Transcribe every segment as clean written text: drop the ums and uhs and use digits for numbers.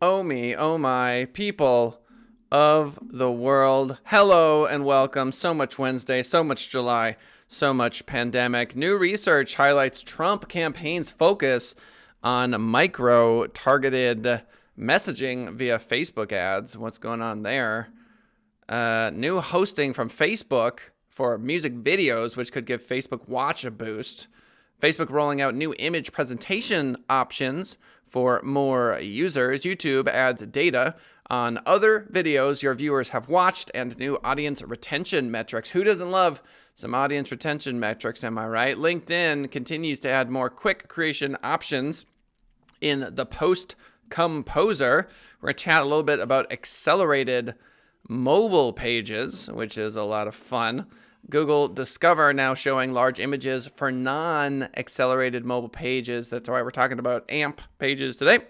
Oh me, oh my, people of the world. Hello and welcome. So much Wednesday, so much July, so much pandemic. New research highlights Trump campaign's focus on micro-targeted messaging via Facebook ads. What's going on there? New hosting from Facebook for music videos, which could give Facebook Watch a boost. Facebook rolling out new image presentation options for more users. YouTube adds data on other videos your viewers have watched and new audience retention metrics. Who doesn't love some audience retention metrics, am I right? LinkedIn continues to add more quick creation options in the post composer. We're going to chat a little bit about accelerated mobile pages, which is a lot of fun. Google Discover now showing large images for non-accelerated mobile pages. That's why we're talking about AMP pages today.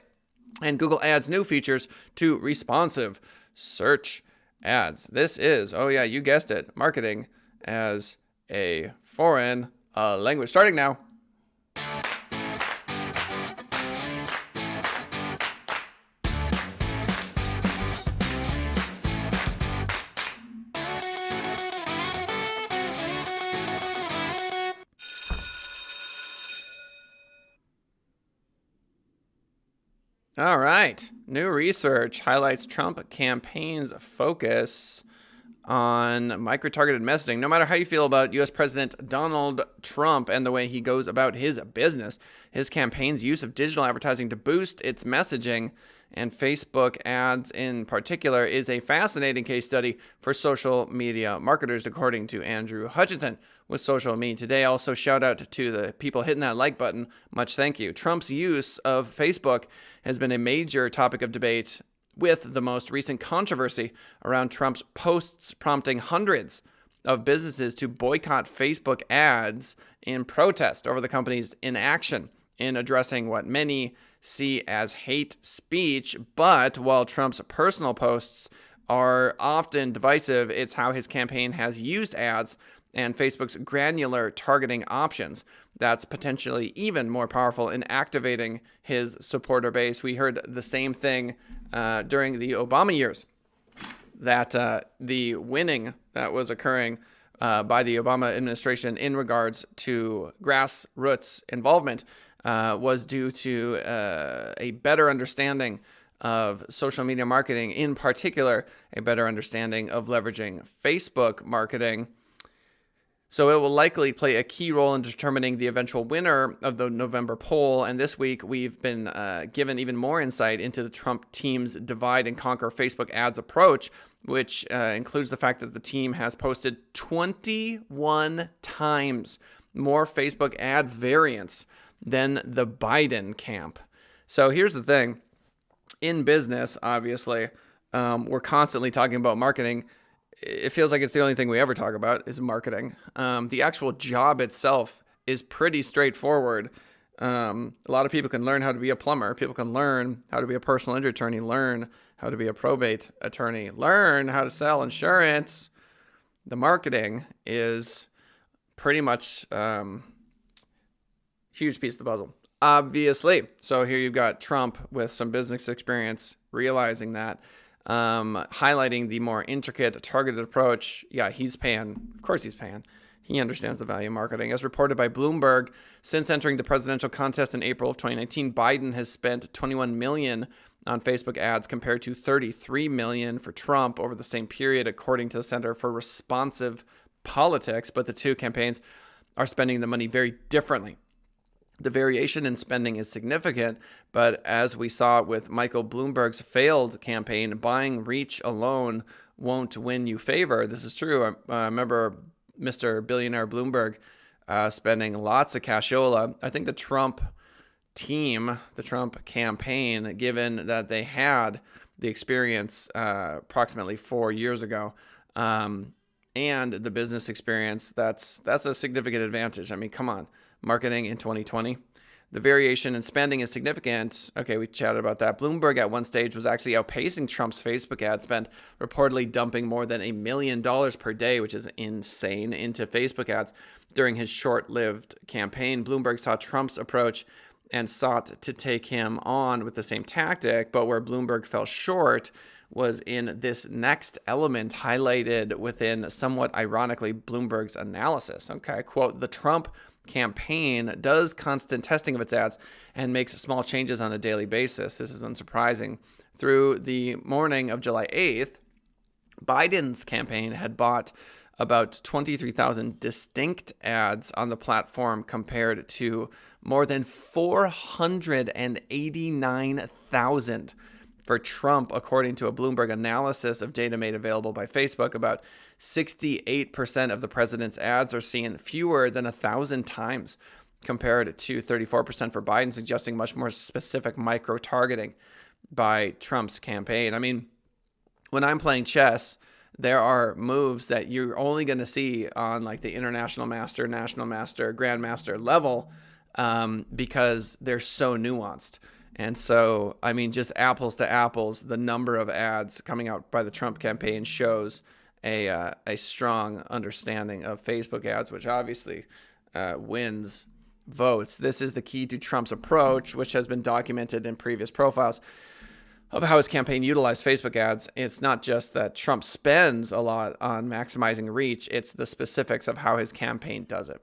And Google adds new features to responsive search ads. This is, oh yeah, you guessed it, marketing as a foreign language. Starting now. All right. New research highlights Trump campaign's focus on micro-targeted messaging. No matter how you feel about U.S. President Donald Trump and the way he goes about his business, his campaign's use of digital advertising to boost its messaging and Facebook ads in particular is a fascinating case study for social media marketers, according to Andrew Hutchinson with Social Me Today. Also, shout out to the people hitting that like button. Much thank you. Trump's use of Facebook has been a major topic of debate, with the most recent controversy around Trump's posts prompting hundreds of businesses to boycott Facebook ads in protest over the company's inaction in addressing what many see as hate speech. But while Trump's personal posts are often divisive, it's how his campaign has used ads and Facebook's granular targeting options that's potentially even more powerful in activating his supporter base. We heard the same thing during the Obama years, that the winning that was occurring by the Obama administration in regards to grassroots involvement was due to a better understanding of social media marketing, in particular, a better understanding of leveraging Facebook marketing. So it will likely play a key role in determining the eventual winner of the November poll. And this week, we've been given even more insight into the Trump team's divide and conquer Facebook ads approach, which includes the fact that the team has posted 21 times more Facebook ad variants than the Biden camp. So here's the thing. In business, obviously, we're constantly talking about marketing. It feels like it's the only thing we ever talk about is marketing. The actual job itself is pretty straightforward. A lot of people can learn how to be a plumber. People can learn how to be a personal injury attorney, learn how to be a probate attorney, learn how to sell insurance. The marketing is pretty much huge piece of the puzzle, obviously. So here you've got Trump with some business experience realizing that. Highlighting the more intricate targeted approach. Yeah, he's paying. Of course he's paying. He understands the value of marketing. As reported by Bloomberg, since entering the presidential contest in April of 2019, Biden has spent $21 million on Facebook ads compared to $33 million for Trump over the same period, according to the Center for Responsive Politics. But the two campaigns are spending the money very differently. The variation in spending is significant, but as we saw with Michael Bloomberg's failed campaign, buying reach alone won't win you favor. This is true. I remember Mr. Billionaire Bloomberg spending lots of cashola. I think the Trump team, the Trump campaign, given that they had the experience approximately 4 years ago, and the business experience, that's a significant advantage. I mean, come on. Marketing in 2020. The variation in spending is significant. Okay, we chatted about that. Bloomberg at one stage was actually outpacing Trump's Facebook ad spend, reportedly dumping more than $1 million per day, which is insane, into Facebook ads during his short-lived campaign. Bloomberg saw Trump's approach and sought to take him on with the same tactic. But where Bloomberg fell short was in this next element highlighted within, somewhat ironically, Bloomberg's analysis. Okay, quote, the Trump campaign does constant testing of its ads and makes small changes on a daily basis. This is unsurprising. Through the morning of July 8th, Biden's campaign had bought about 23,000 distinct ads on the platform compared to more than 489,000 for Trump, according to a Bloomberg analysis of data made available by Facebook. About 68% of the president's ads are seen fewer than 1,000 times compared to 34% for Biden, suggesting much more specific micro-targeting by Trump's campaign. I mean, when I'm playing chess, there are moves that you're only going to see on like the international master, national master, grandmaster level because they're so nuanced. And so, I mean, just apples to apples, the number of ads coming out by the Trump campaign shows a strong understanding of Facebook ads, which obviously wins votes. This is the key to Trump's approach, which has been documented in previous profiles of how his campaign utilized Facebook ads. It's not just that Trump spends a lot on maximizing reach, it's the specifics of how his campaign does it.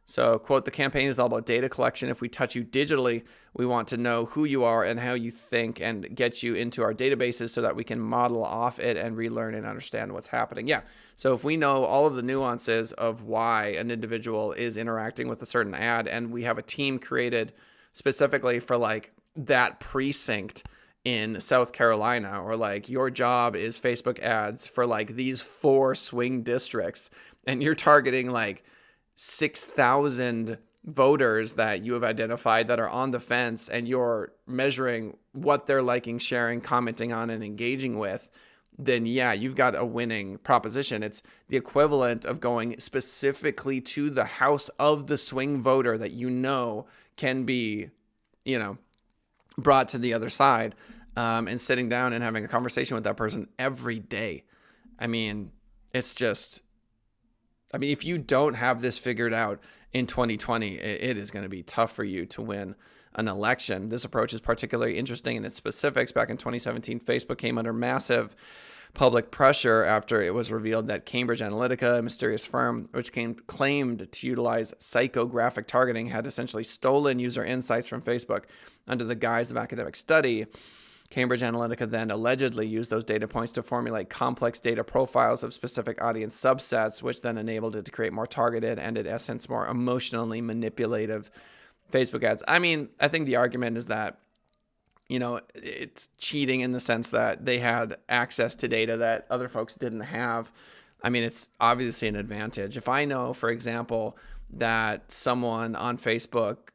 So, quote, the campaign is all about data collection. If we touch you digitally, we want to know who you are and how you think and get you into our databases so that we can model off it and relearn and understand what's happening. Yeah. So if we know all of the nuances of why an individual is interacting with a certain ad, and we have a team created specifically for like that precinct in South Carolina, or like your job is Facebook ads for like these 4 swing districts, and you're targeting like 6,000 voters that you have identified that are on the fence, and you're measuring what they're liking, sharing, commenting on, and engaging with, then yeah, you've got a winning proposition. It's the equivalent of going specifically to the house of the swing voter that you know can be, brought to the other side, and sitting down and having a conversation with that person every day. I mean, if you don't have this figured out in 2020, it is going to be tough for you to win an election. This approach is particularly interesting in its specifics. Back in 2017, Facebook came under massive public pressure after it was revealed that Cambridge Analytica, a mysterious firm which claimed to utilize psychographic targeting, had essentially stolen user insights from Facebook under the guise of academic study. Cambridge Analytica then allegedly used those data points to formulate complex data profiles of specific audience subsets, which then enabled it to create more targeted and, in essence, more emotionally manipulative Facebook ads. I mean, I think the argument is that, it's cheating in the sense that they had access to data that other folks didn't have. I mean, it's obviously an advantage. If I know, for example, that someone on Facebook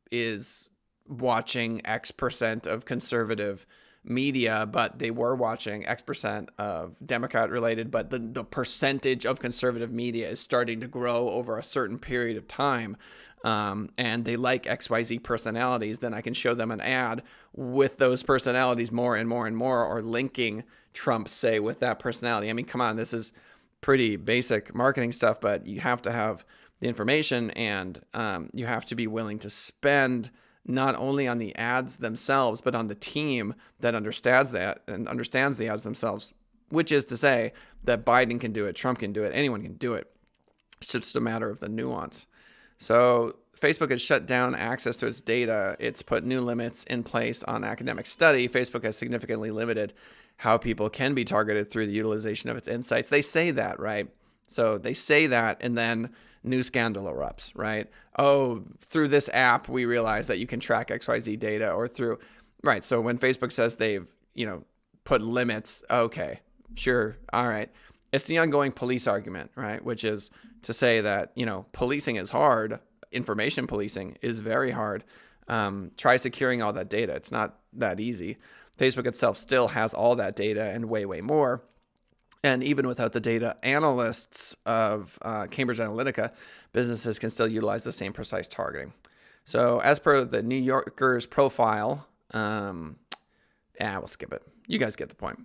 is watching X% of conservative media, but they were watching X% of Democrat related, but the percentage of conservative media is starting to grow over a certain period of time, and they like XYZ personalities, then I can show them an ad with those personalities more and more and more, or linking Trump, say, with that personality. I mean, come on, this is pretty basic marketing stuff, but you have to have the information, and you have to be willing to spend not only on the ads themselves, but on the team that understands that and understands the ads themselves, which is to say that Biden can do it, Trump can do it, anyone can do it. It's just a matter of the nuance. So Facebook has shut down access to its data. It's put new limits in place on academic study. Facebook has significantly limited how people can be targeted through the utilization of its insights. They say that, right? So they say that, and then new scandal erupts, right? Oh, through this app, we realize that you can track XYZ data, or through, right? So when Facebook says they've, put limits, okay, sure, all right. It's the ongoing police argument, right? Which is to say that, policing is hard. Information policing is very hard. Try securing all that data. It's not that easy. Facebook itself still has all that data and way, way more. And even without the data analysts of Cambridge Analytica, businesses can still utilize the same precise targeting. So as per the New Yorker's profile, we'll skip it. You guys get the point.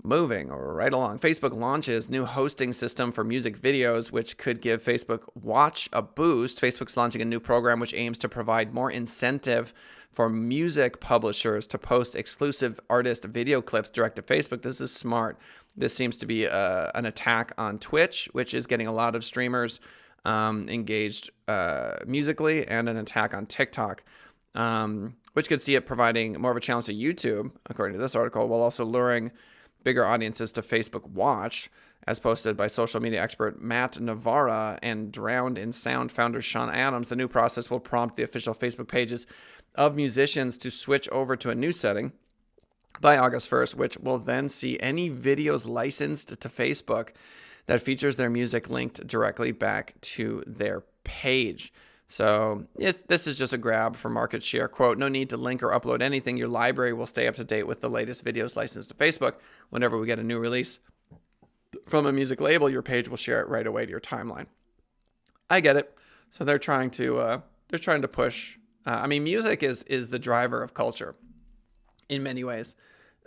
Moving right along, Facebook launches new hosting system for music videos, which could give Facebook Watch a boost. Facebook's launching a new program which aims to provide more incentive for music publishers to post exclusive artist video clips direct to Facebook. This is smart. This seems to be an attack on Twitch, which is getting a lot of streamers engaged musically, and an attack on TikTok, which could see it providing more of a challenge to YouTube, according to this article, while also luring bigger audiences to Facebook Watch, as posted by social media expert Matt Navarra and Drowned in Sound founder Sean Adams. The new process will prompt the official Facebook pages of musicians to switch over to a new setting by August 1st, which will then see any videos licensed to Facebook that features their music linked directly back to their page. So this is just a grab for market share. Quote, no need to link or upload anything. Your library will stay up to date with the latest videos licensed to Facebook. Whenever we get a new release from a music label, your page will share it right away to your timeline. I get it. So they're trying to push. Music is the driver of culture in many ways.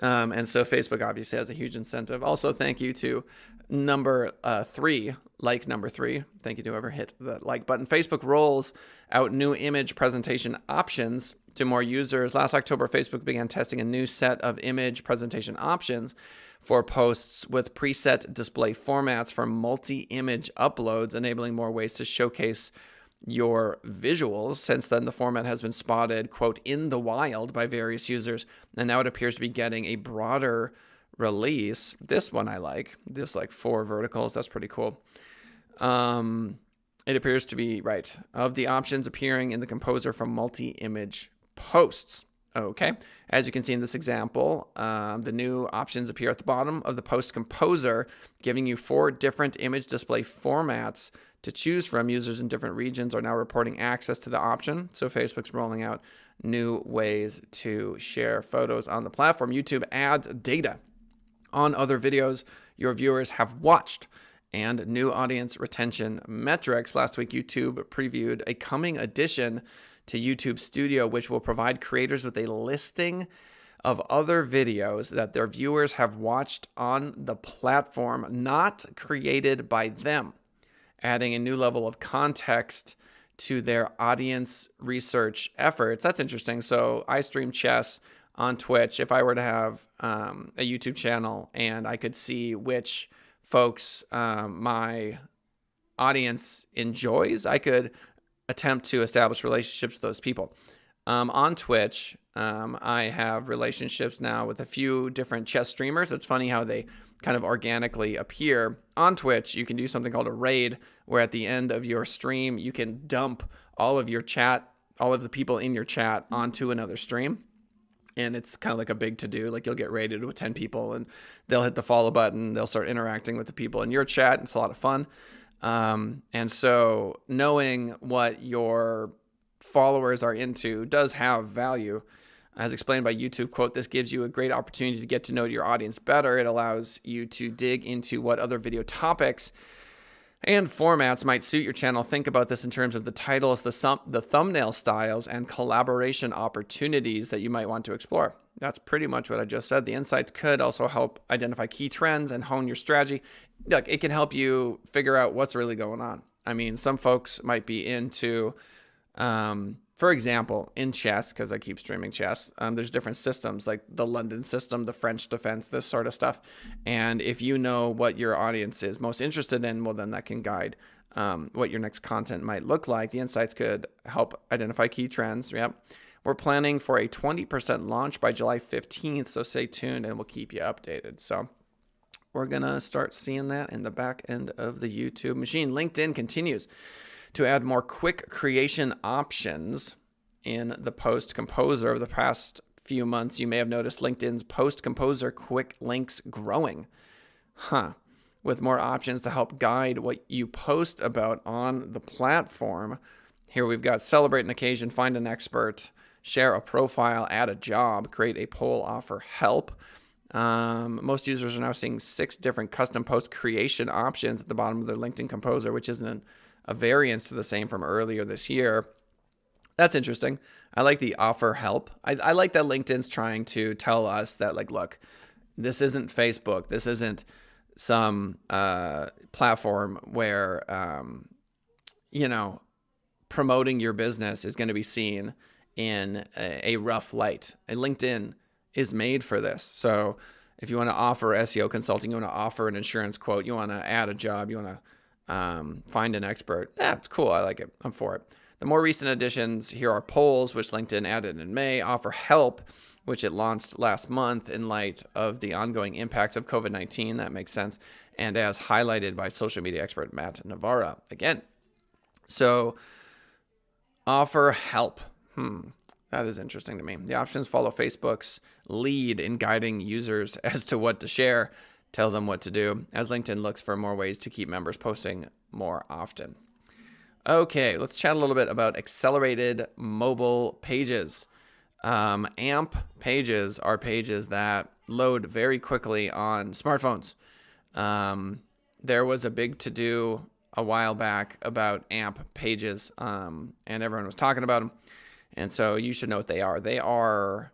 And so Facebook obviously has a huge incentive. Also, thank you to number 3. Thank you to whoever hit that like button. Facebook rolls out new image presentation options to more users. Last October, Facebook began testing a new set of image presentation options for posts with preset display formats for multi-image uploads, enabling more ways to showcase your visuals. Since then, the format has been spotted, quote, in the wild by various users, and now it appears to be getting a broader release. This one I like. This 4 verticals. That's pretty cool. It appears to be, right, of the options appearing in the composer from multi-image posts. Okay. As you can see in this example, the new options appear at the bottom of the post composer, giving you 4 different image display formats to choose from. Users in different regions are now reporting access to the option. So Facebook's rolling out new ways to share photos on the platform. YouTube adds data on other videos your viewers have watched and new audience retention metrics. Last week, YouTube previewed a coming addition to YouTube Studio, which will provide creators with a listing of other videos that their viewers have watched on the platform, not created by them, adding a new level of context to their audience research efforts. That's interesting. So I stream chess on Twitch. If I were to have a YouTube channel and I could see which folks my audience enjoys, I could attempt to establish relationships with those people. On Twitch, I have relationships now with a few different chess streamers. It's funny how they kind of organically appear. On Twitch, you can do something called a raid, where at the end of your stream, you can dump all of your chat, all of the people in your chat onto another stream. And it's kind of like a big to-do. Like, you'll get raided with 10 people, and they'll hit the follow button. They'll start interacting with the people in your chat. It's a lot of fun. And so knowing what your followers are into does have value. As explained by YouTube, quote, this gives you a great opportunity to get to know your audience better. It allows you to dig into what other video topics and formats might suit your channel. Think about this in terms of the titles, the thumbnail styles, and collaboration opportunities that you might want to explore. That's pretty much what I just said. The insights could also help identify key trends and hone your strategy. Look, it can help you figure out what's really going on. I mean, some folks might be into, for example, in chess, because I keep streaming chess, there's different systems, like the London system, the French defense, this sort of stuff. And if you know what your audience is most interested in, well, then that can guide what your next content might look like. The insights could help identify key trends. Yep. We're planning for a 20% launch by July 15th, so stay tuned and we'll keep you updated. So we're going to start seeing that in the back end of the YouTube machine. LinkedIn continues to add more quick creation options in the Post Composer. Over the past few months, you may have noticed LinkedIn's Post Composer quick links growing. With more options to help guide what you post about on the platform. Here we've got celebrate an occasion, find an expert, share a profile, add a job, create a poll, offer help. Most users are now seeing 6 different custom post creation options at the bottom of their LinkedIn Composer, which isn't a variance to the same from earlier this year. That's interesting. I like the offer help. I like that LinkedIn's trying to tell us that, like, look, This isn't Facebook. This isn't some platform where, promoting your business is going to be seen in a rough light. And LinkedIn is made for this. So if you want to offer SEO consulting, you want to offer an insurance quote, you want to add a job, you want to find an expert, it's cool. I like it. I'm for it. The more recent additions here are polls, which LinkedIn added in May, offer help, which it launched last month in light of the ongoing impacts of COVID-19. That makes sense. And as highlighted by social media expert Matt Navarra again. So offer help. That is interesting to me. The options follow Facebook's lead in guiding users as to what to share, tell them what to do, as LinkedIn looks for more ways to keep members posting more often. Okay, let's chat a little bit about accelerated mobile pages. AMP pages are pages that load very quickly on smartphones. There was a big to-do a while back about AMP pages, and everyone was talking about them. And so you should know what they are. They are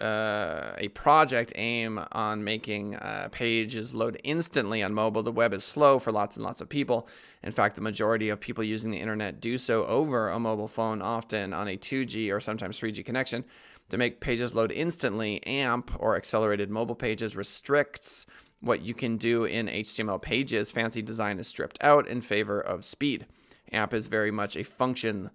a project aim on making pages load instantly on mobile. The web is slow for lots and lots of people. In fact, the majority of people using the internet do so over a mobile phone, often on a 2G or sometimes 3G connection. To make pages load instantly, AMP, or accelerated mobile pages, restricts what you can do in HTML pages. Fancy design is stripped out in favor of speed. AMP is very much a function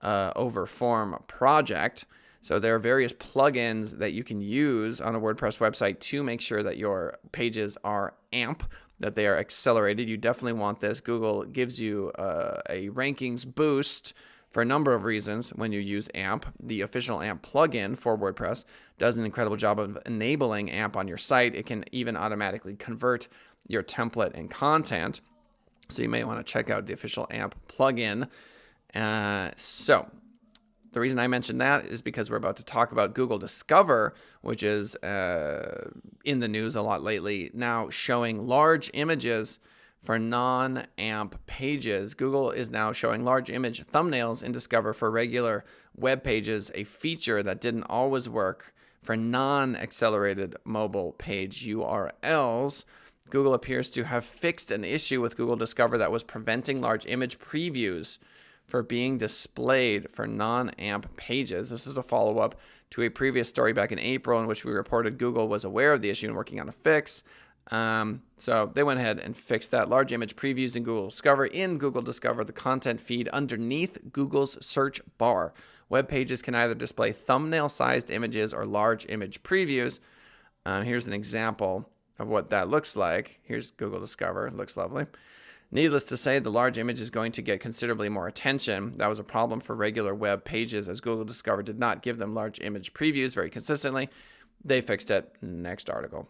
over form project. So there are various plugins that you can use on a WordPress website to make sure that your pages are AMP, that they are accelerated. You definitely want this. Google gives you a rankings boost for a number of reasons when you use AMP. The official AMP plugin for WordPress does an incredible job of enabling AMP on your site. It can even automatically convert your template and content. So you may want to check out the official AMP plugin. So the reason I mentioned that is because we're about to talk about Google Discover, which is in the news a lot lately, now showing large images for non-AMP pages. Google is now showing large image thumbnails in Discover for regular web pages, a feature that didn't always work for non-accelerated mobile page URLs. Google appears to have fixed an issue with Google Discover that was preventing large image previews for being displayed for non-AMP pages. This is a follow-up to a previous story back in April in which we reported Google was aware of the issue and working on a fix. So they went ahead and fixed that. Large image previews in Google Discover. In Google Discover, the content feed underneath Google's search bar. Web pages can either display thumbnail-sized images or large image previews. Here's an example of what that looks like. Here's Google Discover. It looks lovely. Needless to say, the large image is going to get considerably more attention. That was a problem for regular web pages, as Google Discover did not give them large image previews very consistently. They fixed it. Next article.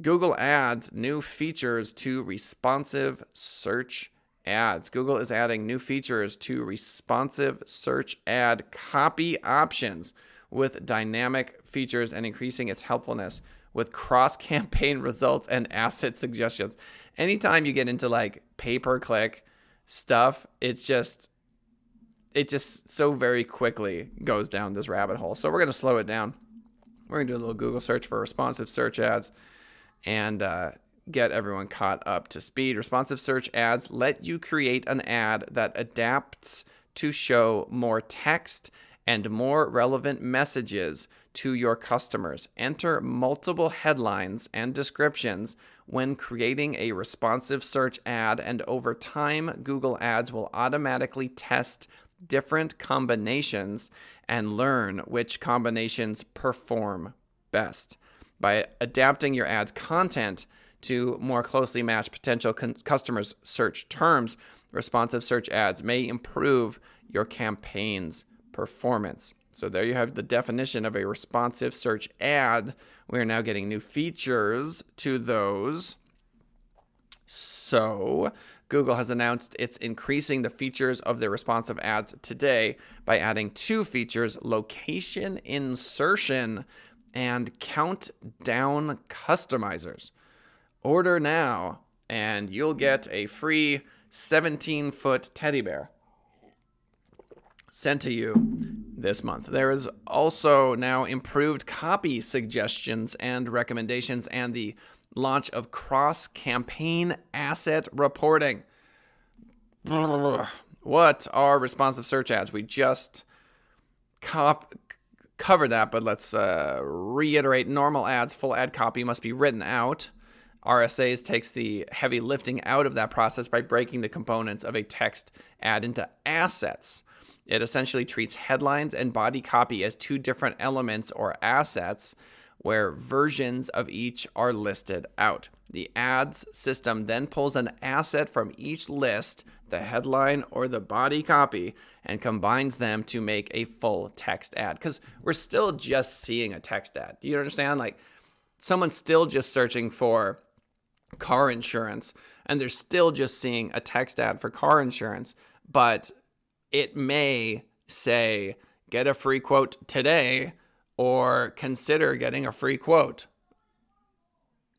Google adds new features to responsive search ads. Google is adding new features to responsive search ad copy options with dynamic features and increasing its helpfulness with cross-campaign results and asset suggestions. Anytime you get into like pay-per-click stuff, it just so very quickly goes down this rabbit hole. So we're going to slow it down. We're going to do a little Google search for responsive search ads and get everyone caught up to speed. Responsive search ads let you create an ad that adapts to show more text and more relevant messages to your customers. Enter multiple headlines and descriptions when creating a responsive search ad, and over time, Google Ads will automatically test different combinations and learn which combinations perform best. By adapting your ad's content to more closely match potential customers' search terms, responsive search ads may improve your campaign's performance. So there you have the definition of a responsive search ad. We are now getting new features to those. So Google has announced it's increasing the features of their responsive ads today by adding two features: location insertion and countdown customizers. Order now and you'll get a free 17-foot teddy bear sent to you this month. There is also now improved copy suggestions and recommendations and the launch of cross-campaign asset reporting. What are responsive search ads? We just covered that, but let's reiterate. Normal ads, full ad copy must be written out. RSAs takes the heavy lifting out of that process by breaking the components of a text ad into assets. It essentially treats headlines and body copy as two different elements or assets where versions of each are listed out. The ads system then pulls an asset from each list, the headline or the body copy, and combines them to make a full text ad. Because we're still just seeing a text ad. Do you understand? Like, someone's still just searching for car insurance, and they're still just seeing a text ad for car insurance, but it may say, get a free quote today, or consider getting a free quote.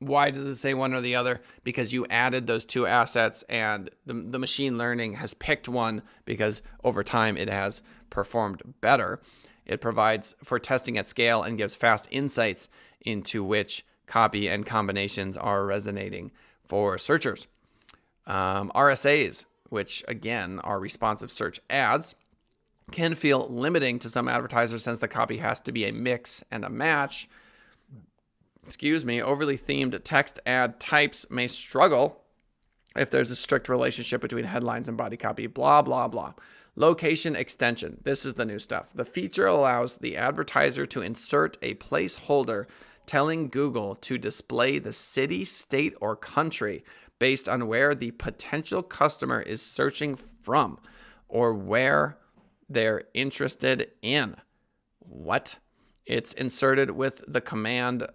Why does it say one or the other? Because you added those two assets, and the machine learning has picked one because over time it has performed better. It provides for testing at scale and gives fast insights into which copy and combinations are resonating for searchers. RSAs, which again are responsive search ads, can feel limiting to some advertisers since the copy has to be a mix and a match. Overly themed text ad types may struggle if there's a strict relationship between headlines and body copy, blah, blah, blah. Location extension. This is the new stuff. The feature allows the advertiser to insert a placeholder telling Google to display the city, state, or country based on where the potential customer is searching from or where they're interested in. What? It's inserted with the command.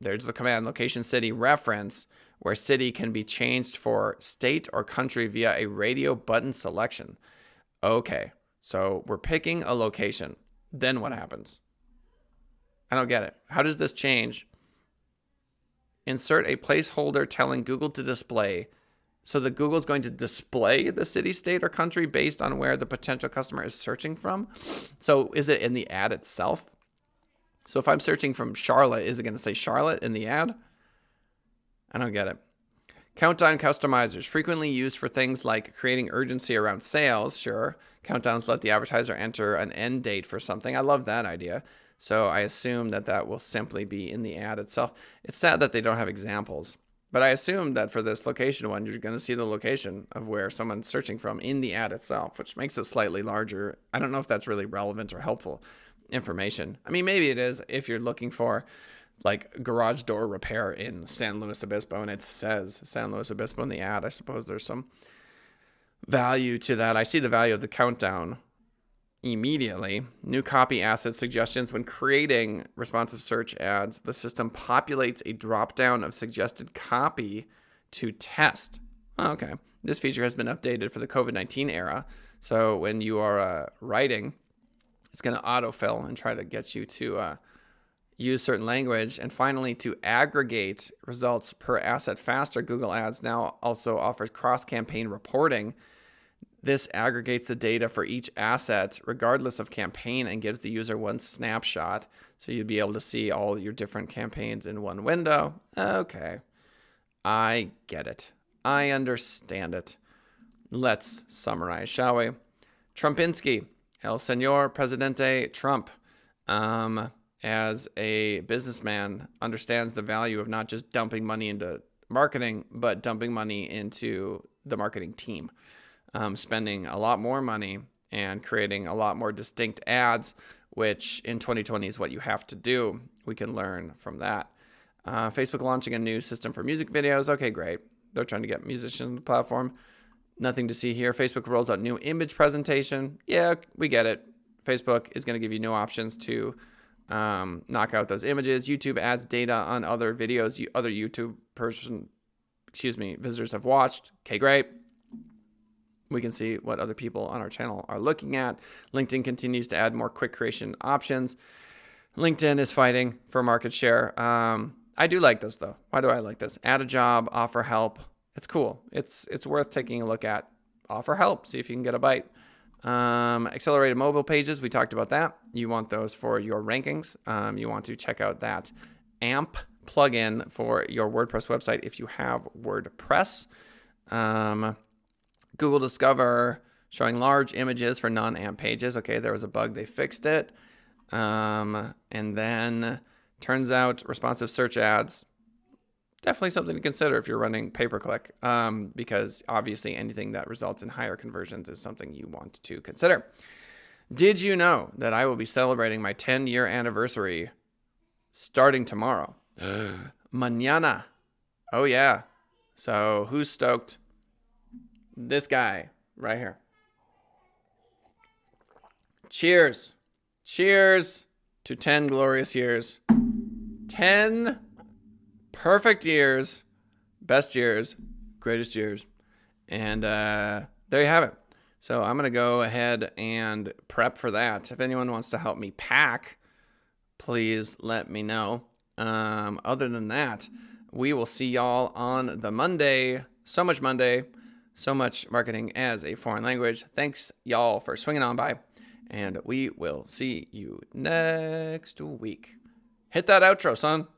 There's the command location city reference, where city can be changed for state or country via a radio button selection. Okay, so we're picking a location. Then what happens? I don't get it. How does this change? Insert a placeholder telling Google to display. So the Google's going to display the city, state, or country based on where the potential customer is searching from. So is it in the ad itself? So if I'm searching from Charlotte, is it going to say Charlotte in the ad? I don't get it. Countdown customizers, frequently used for things like creating urgency around sales. Sure. Countdowns let the advertiser enter an end date for something. I love that idea. So I assume that will simply be in the ad itself. It's sad that they don't have examples, but I assume that for this location one, you're going to see the location of where someone's searching from in the ad itself, which makes it slightly larger. I don't know if that's really relevant or helpful information. I mean, maybe it is if you're looking for like garage door repair in San Luis Obispo and it says San Luis Obispo in the ad. I suppose there's some value to that. I see the value of the countdown immediately. New copy asset suggestions. When creating responsive search ads, the system populates a drop-down of suggested copy to test. Oh, okay. This feature has been updated for the COVID-19 era. So when you are writing, it's going to autofill and try to get you to use certain language. And finally, to aggregate results per asset faster, Google Ads now also offers cross-campaign reporting. This aggregates the data for each asset, regardless of campaign, and gives the user one snapshot. So you'd be able to see all your different campaigns in one window. Okay. I get it. I understand it. Let's summarize, shall we? Trumpinski, El Señor Presidente Trump, as a businessman, understands the value of not just dumping money into marketing, but dumping money into the marketing team. Spending a lot more money and creating a lot more distinct ads, which in 2020 is what you have to do. We can learn from that. Facebook launching a new system for music videos. Okay, great. They're trying to get musicians on the platform. Nothing to see here. Facebook rolls out new image presentation. Yeah, we get it. Facebook is going to give you new options to knock out those images. YouTube adds data on other videos other YouTube visitors have watched. Okay, great. We can see what other people on our channel are looking at. LinkedIn continues to add more quick creation options. LinkedIn is fighting for market share. I do like this, though. Why do I like this? Add a job, offer help. It's cool. It's worth taking a look at. Offer help. See if you can get a bite. Accelerated mobile pages, we talked about that. You want those for your rankings. You want to check out that AMP plugin for your WordPress website if you have WordPress. Google Discover, showing large images for non-AMP pages. Okay, there was a bug, they fixed it. And then turns out responsive search ads, definitely something to consider if you're running pay-per-click, because obviously anything that results in higher conversions is something you want to consider. Did you know that I will be celebrating my 10-year anniversary starting tomorrow? Mañana. Oh, yeah. So who's stoked? This guy right here. Cheers. Cheers to 10 glorious years. 10 perfect years. Best years. Greatest years. And there you have it. So I'm going to go ahead and prep for that. If anyone wants to help me pack, please let me know. Other than that, we will see y'all on the Monday. So much Monday. So much marketing as a foreign language. Thanks, y'all, for swinging on by. And we will see you next week. Hit that outro, son.